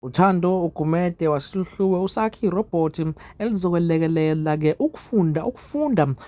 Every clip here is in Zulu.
uThando Gumede wasihluhluwe usakha irobhothi elizokwelekelela-ke ukufunda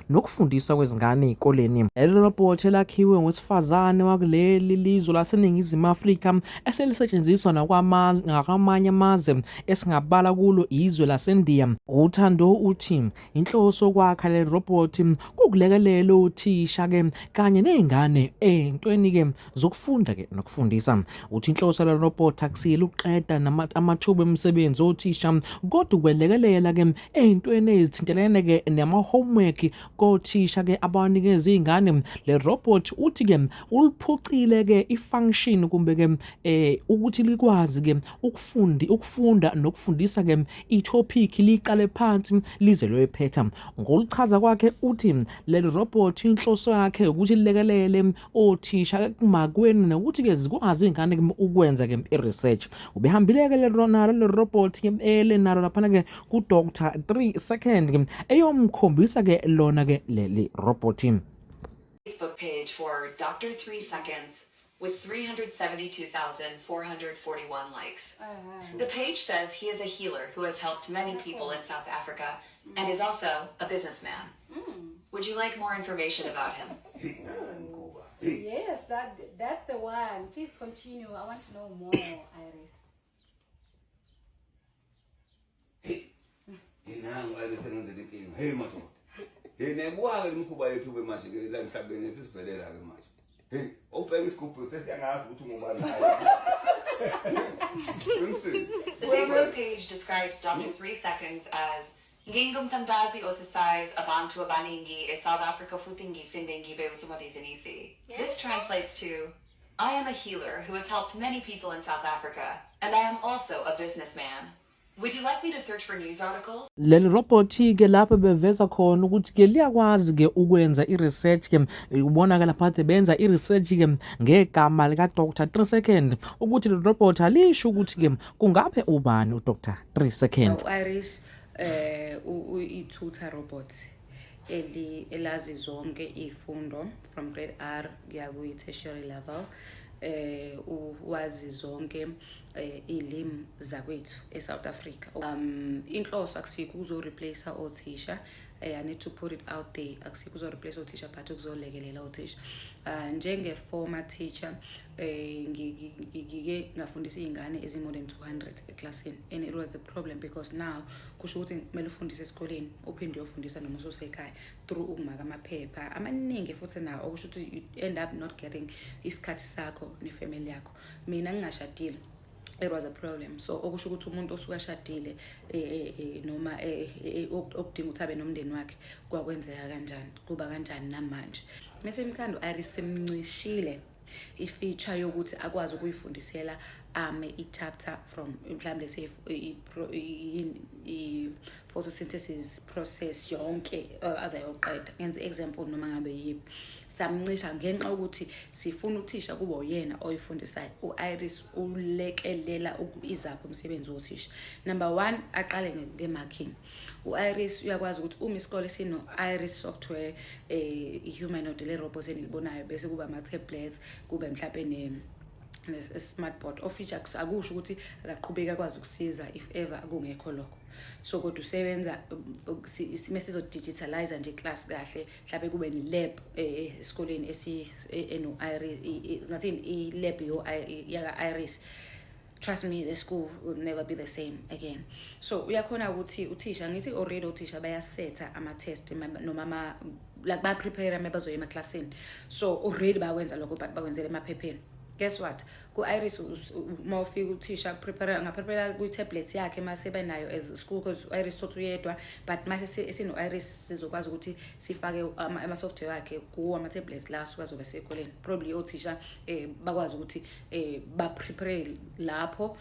nokufundisa kwezingane ey'koleni. Leli robhothi elakhiwe ngowesifazane wakuleli lizwe laseNingizimu Afrika eselisetshenziswa nakwamanye amazwe esingabala kulo izwe laseNdiya. uThando uthi inhloso yokwakha leli robhothi kukulekelela othisha-ke kanye ney'ngane ey'ntweni-ke zokufunda-ke nokufundisa. Uthi inhloso yaleli robhothi akusiyile ukuqeda amathuba emisebenzi othisha kodwa ukwelekelela-ke ey'ntweni ezithintelene-ke nama-homework kothisha-ke abanikeza iy'ngane. Le robot uthi-ke uliphucile-ke i-function kumbe-ke ukuthi likwazi-ke ukufunda nokufundisa-ke i-topic liqale phansi lize loyiphetha. Ngoluchaza kwakhe uthi leli robot inhloso yakhe ukuthi lilekelele othisha ekumakweni nokuthi-ke zikwazi iy'ngane ukwenza-ke i-research. Ubehambile-ke nalo le robot elenalo laphana-ke ku-Dr. 3 Second eyomkhombisa-ke lona-ke leli robot. Facebook page for Dr. 3 Seconds with 372,441 likes. The page says he is a healer who has helped many people in South Africa and is also a businessman. Would you like more information about him? Yes, that's the one. Please continue. I want to know more, Iris. Hey, mato. Hey, nebuaga mkubwa yetu kwa maji la msabeni sisifelela kwa maji. Hey, open scoop sisi anga kutu mobile. The Facebook page describes Dr. 3 Seconds as Ngingum Tandazi Osisai's Abantu Abaningi e South Africa Futingi Findingi Beusumadizanisi. This translates to I am a healer who has helped many people in South Africa, and I am also a businessman. Would you like me to search for news articles? Leli robot-ke lapho beveza khona ukuthi-ke liyakwazi-ke ukwenza i-research-ke. Ubona-ke lapha benza i-research-ke ngegama lika-Dr. 3 Second ukuthi leli robot alisho ukuthi-ke kungabe ubani u-Dr. 3 Second. Iris i-tutor robot elazi zonke ifundo from grade R kuya kwi-tertiary level. Wazi zonke ilimi zakwethu eSouth Africa. Inhloso akusiko uzoreplace othisha. I need to put it out there. Akusiko uzoreplace othisha but ukuzolekelela othisha. Njenge former teacher ngike ngafundisa izingane ezi more than 200 eclassini, and it was a problem because now kusho ukuthi kumele ufundise esikoleni uphinde uyofundisa noma usekhaya through ukumaka amaphepha amaningi futhi nawo okusho ukuthi you end up not getting isikhathi sakho nefamily yakho. Mina ngingashadile, it was a problem. So okusho ukuthi umuntu osuka shadile noma okudinga ukuthi abe nomndeni wakhe kwakwenzeka kanjani, kuba kanjani namanje. Mase imkhando arisemncishile i-feature yokuthi akwazi ukuyifundisela i-chapter from mhlawumbe say i-photosynthesis process yonke azayoqeda. Ngenze example noma ngabe yipi. Samncisha ngenxa ukuthi sifuna uthisha kubo yena oyifundisayo. U-Iris ulekelela izapho umsebenzi wothisha. Number 1, aqale nge-marking. U-Iris uyakwazi ukuthi uma isikole sino Iris software humanoid le robot enilibonayo bese kuba ama-tablets kube mhlawumbe smart board ofeature akusho ukuthi akaqhubeka akwazi ukusiza if ever kungekho lokho. So kodwa usebenza sizo digitalize nje class kahle, mhlawumbe kube ni lab esikoleni eno Iris ngathi I lab ya Iris. Trust me, the school will never be the same again. So uyakhona ukuthi uthisha ngithi already uthisha bayasetha ama-test noma like ba-prepare mebazoya emaclassini. So already bakwenza lokho but bakwenzele emaphepheni. Guess what? Ku-Iris uma ufika uthisha ngaprepare kwi-tablet yakhe mase benayo as school because Iris sothi uyedwa but mase esino-Iris sizokwazi ukuthi sifake ama-software wakhe kuwo ama-tablets la asuka azobe sekoleni. Probably othisha bakwazi ukuthi ba-prepare lapho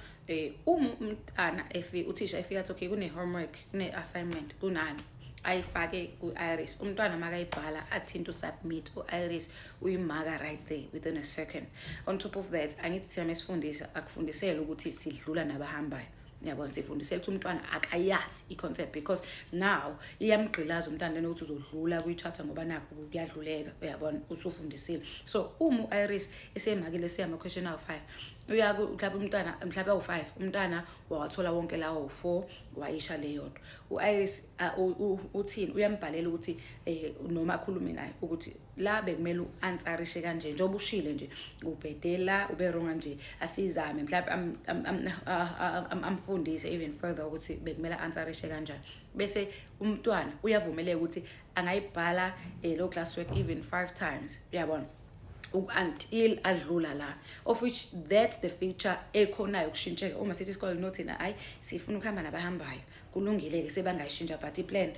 umntana uthisha efika athi okay kune-homework kune-assignment kunani ayifake ku-Iris. Umntwana makayibhala athinta submit u-Iris uyimaka right there within a second. On top of that, angithi thina mesifundisa akufundisela ukuthi sidlula nabahambayo. Yabona sifundisela ukuthi umntwana akayazi i-concept because now iyamgqilaza umntwana lena ukuthi uzodlula kwi-chapter ngoba nakho kuyadluleka. Uyabona usufundisile. So uma u-Iris esemakile siyama question awu 5 uya mhlawumbe umntwana mhlawumbe awu5 umntwana wawathola wonke lawo u4 wayisha leyodwa uIris uthini uyambhalela ukuthi noma akhulume naye ukuthi la bekumele uanswerishe kanje njengoba ushile nje ubhedela ube wrong nje asizame mhlawumbe amfundise even further ukuthi bekumele answerishe kanjani bese umntwana uyavumeleka ukuthi angayibhala lo classwork even 5 times uyabona until adlula la of which that's the feature ekhonayo ukushintsheka uma sithi isikole nothina ayi sifuna ukuhamba nabahambayo kulungile ke sebangayishintsha but iplan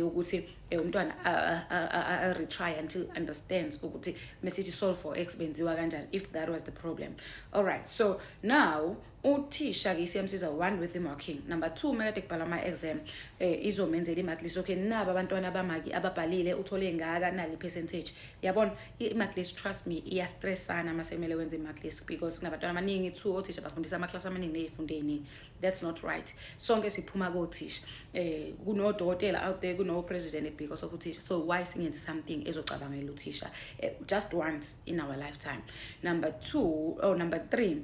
ukuthi umntwana a retry until understands ukuthi mesithi solve for x benziwa kanjani if that was the problem. All right, so now uthisha ke siyamsiza 1 with the marking. Number 2 mekade kubhala ama exam izomenzela imark list okay naba abantwana abamaki ababhalile uthole ngaka nali percentage yabona imark list trust me iya stressana masemele wenze imark list because kunabantwana abaningi 2 othisha bafundisa ama class amaningi nezifundeni. That's not right. Sonke siphuma kothisha kunodokotela out there kuno president because of uthisha so why singenze something ezocabangela uthisha just once in our lifetime. Number 3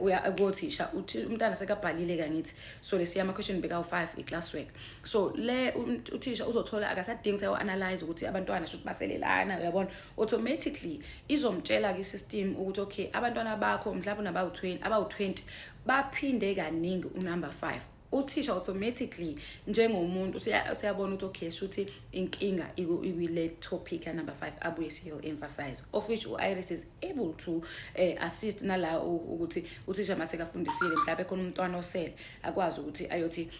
uya ukothisha uthi umntana sekabhalile kangithi so lesiyama question beka u5 iclasswork so le uthisha uzothola akasadingi ukuthi analyze ukuthi abantwana should baselelana uyabona automatically izomtshela ke system ukuthi okay abantwana bakho mhlawumbe abawu20 baphinde kaningi unumber 5 uthisha automatically njengomuntu siyabona ukuthi okay shuthi inkinga ikwile topic number 5 abuye siyo emphasize of which uIris is able to assist nala ukuthi uthisha maseka fundisile mhlawumbe khona umntwana osele akwazi ukuthi ayothi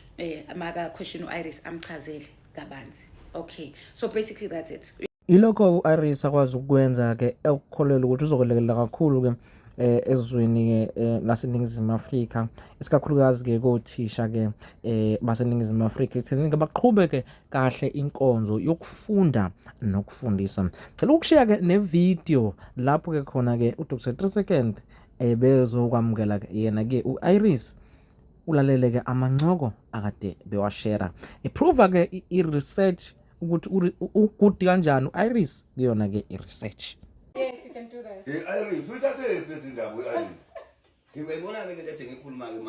amaka question uIris amchazele kabanzi. Okay, so basically that's it. Ilokho uIris akwazi ukwenza ke ekukholela ukuthi uzokulekelela kakhulu ke ezweni ke laseNingizimu Afrika isikakhulukazi ke kothisha ke baseNingizimu Afrika ekutheni baqhubeke kahle inkonzo yokufunda nokufundisa. Ngicela ukushare ke nevideo lapho ke khona ke uDr 3 Second bezokwamukela ke yena ke uIris ulalele ke amancoko akade bewashare iprove ke iresearch ukuthi ukuthi kanjani uIris kuyona ke iresearch. Yes, you can do that.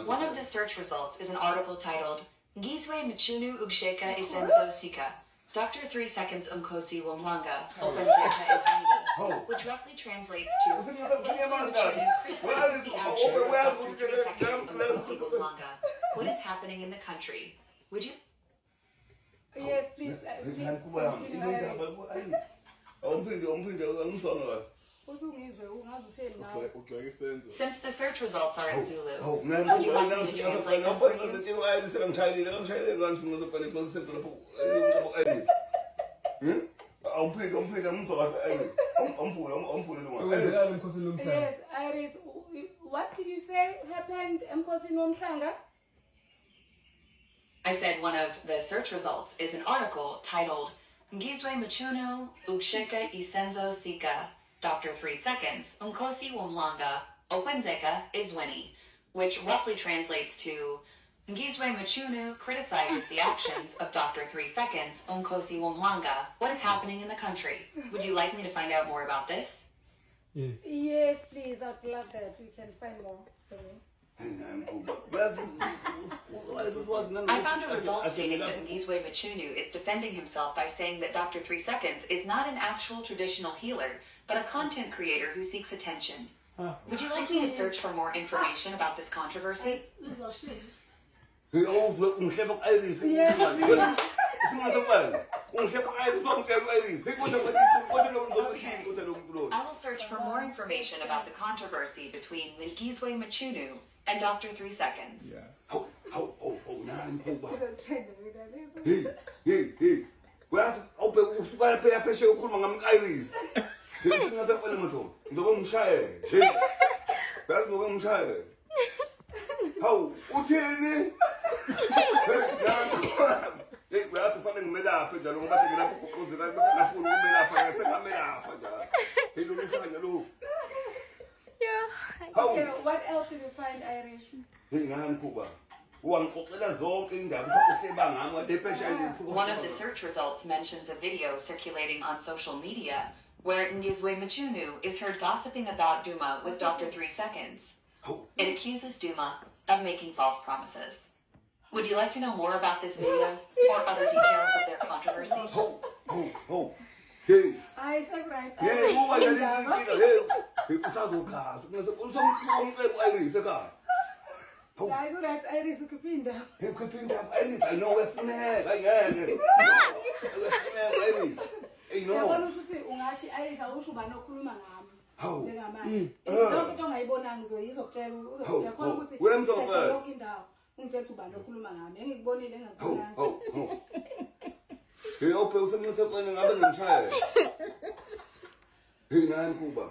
One of the search results is an article titled Ngizwe Mchunu Ugsheka Isenzo Sika. Dr. 3 Seconds Umkosi Womlanga Openzeka Izini, which roughly translates to what is happening in the country. Would you? Yes, please. Since the search results are in Zulu, would you like me to translate them for you? Yes, Iris, what did you say happened Mkosi Nomhlanga? I said one of the search results is an article titled Ngizwe Mchunu Ugsheka Isenzo Sika, Dr. 3 Seconds, Umkosi Womlanga, Openzeka Izweni, which roughly translates to Ngizwe Mchunu criticizes the actions of Dr. 3 Seconds, Umkosi Womlanga. What is happening in the country? Would you like me to find out more about this? Yes. Yes, please. I'd love that. We can find more for me. I found a result stating that Ngizwe Mchunu is defending himself by saying that Dr. 3 Seconds is not an actual traditional healer, but a content creator who seeks attention. Would you like me to search for more information about this controversy? I will search for more information about the controversy between Ngizwe Mchunu and Dr. 3 Seconds. Okay, what else did you find, Iris? One of the search results mentions a video circulating on social media where Ngizwe Mchunu is heard gossiping about Duma with Dr. 3 Seconds. It accuses Duma of making false promises. Would you like to know more about this video or other details of their controversy? Hey. Hayi sekurayt. Hey, kuba nalento hey usazokhaza usomcebo Iris ekhaya. Hayi kurayt Iris ukuphinda. Hey kuphinda Iris I know wefuneka ayeke. Iris. Hey no. Yabona ukuthi ungathi Iris awusho ubani okhuluma ngami. Hawu. Njengamanje. Lokho into ongayibonanga uzokutshela uyakhona ukuthi yonke indawo ungitshela ubani okhuluma ngami. Engikubonile engakubonanga. Hey ophe usemsekwena ngabe ngimshaya. Hey nani kuba.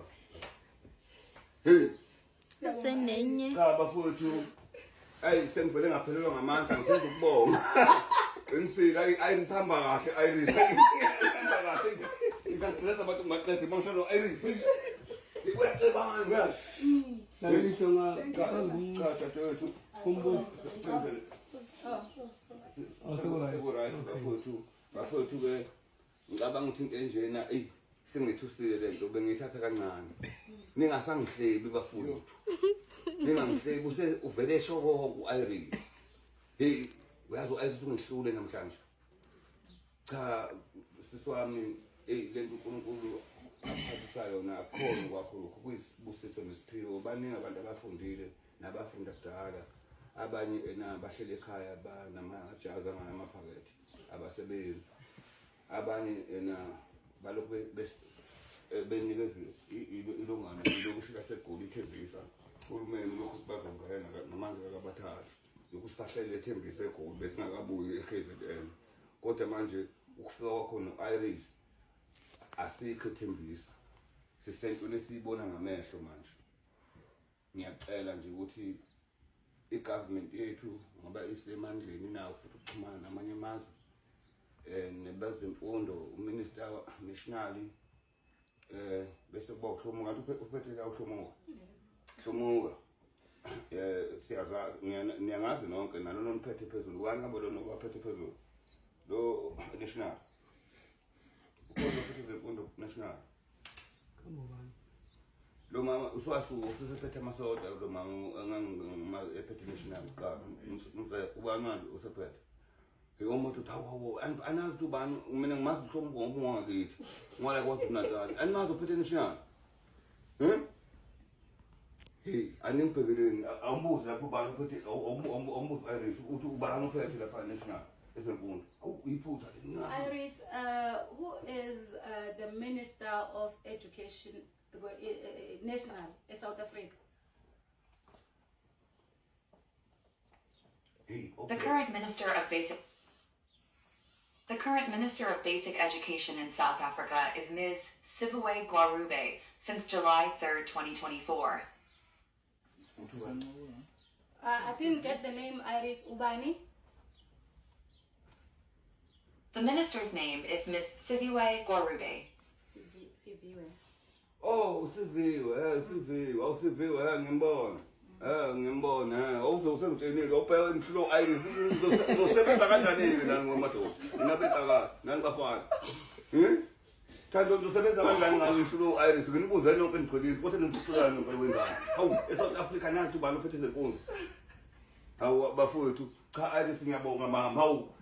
Hey. Senenye. Cha bafowethu. Ay sengivele ngaphelelwa ngamandla ngisenza ukubonga. Qinisile Iris hamba kahle Iris. Hamba kahle. Ngicela abantu ngaqedwe mangishona Iris. Ngiyacebanga ngathi. Nalisho nga Cha dadewethu. kumbuzo. Right bafowethu ke ngicabanga ukuthi into enjena sengithusile lento bengithatha kancane. Ningasangihlebi bafowethu. Ningangihlebi uvele eshoko ku-Iris. Hey uyazi u-Iris ungihlule namhlanje. Cha siswami lento uNkulunkulu aphathisayo yona akhona kwakho kuyisibusiso nesiphiwo. Baningi abantu abafundile nabafunda kudala. Abanye bahlele ekhaya banamajazi anganamaphakethe abasebenzi. Abanye balokhu benikezwe ilungana lokushika segoli ithembisa uhulumeni lokhu bazongena namanje akabathatha yokusahlela ethembisa egoli besingakabuyi eKZN. Kodwa manje ukufika kwakho no-Iris asikho ethembisa. Sisentweni esiyibona ngamehlo manje. Ngiyacela nje ukuthi i-government yethu ngoba isemandleni nayo futhi ukuxhumana namanye amazwe nebezemfundo uminister nationally bese kuba uHlomuka uphethe la uHlomuka. Hlomuka siyaza ngiyangazi nonke nalo nomphethe phezulu wani ngabo lo nophethe phezulu lo national ukho phethe zemfundo national lo mama uswasuka usesephethe amasoda lo mama ephethe national qaba ubani manje usephethe umuntu thawo anazi ubani mina ngimazi uHlomuka ngobunga kithi ngola kwazi Natal anazi uphethe national hey aningibhekeleni awumbuze lapho ubani uphethe awumbuze Iris uthi ubani uphethe lapha national ezemfundo awuyiphutha Iris, who is the Minister of Education National in South Africa? hey The current Minister of Basic Education in South Africa is Ms. Siviwe Gwarube since July 3rd, 2024. I didn't get the name Iris Ubani. The minister's name is Ms. Siviwe Gwarube. oh usiviwe ngimbona awuzosengitshenile ophe ngihlo Iris uzosebenza kanjani ke nani ngomadoda ninabetaka nani bafana thando uzosebenza kanjani ngihlo Iris nginibuze nonke enigqolile kodwa ngibuhlulana nonke wengane hawu eSouth Africa nathi ubani ophethe zemfundo hawu bafowethu cha Iris ngiyabonga mama hawu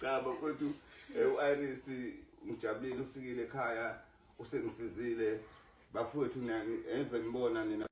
cha bafowethu u-Iris ngijabulile ufikile ekhaya usengisizile bafowethu nani enze ngibona nina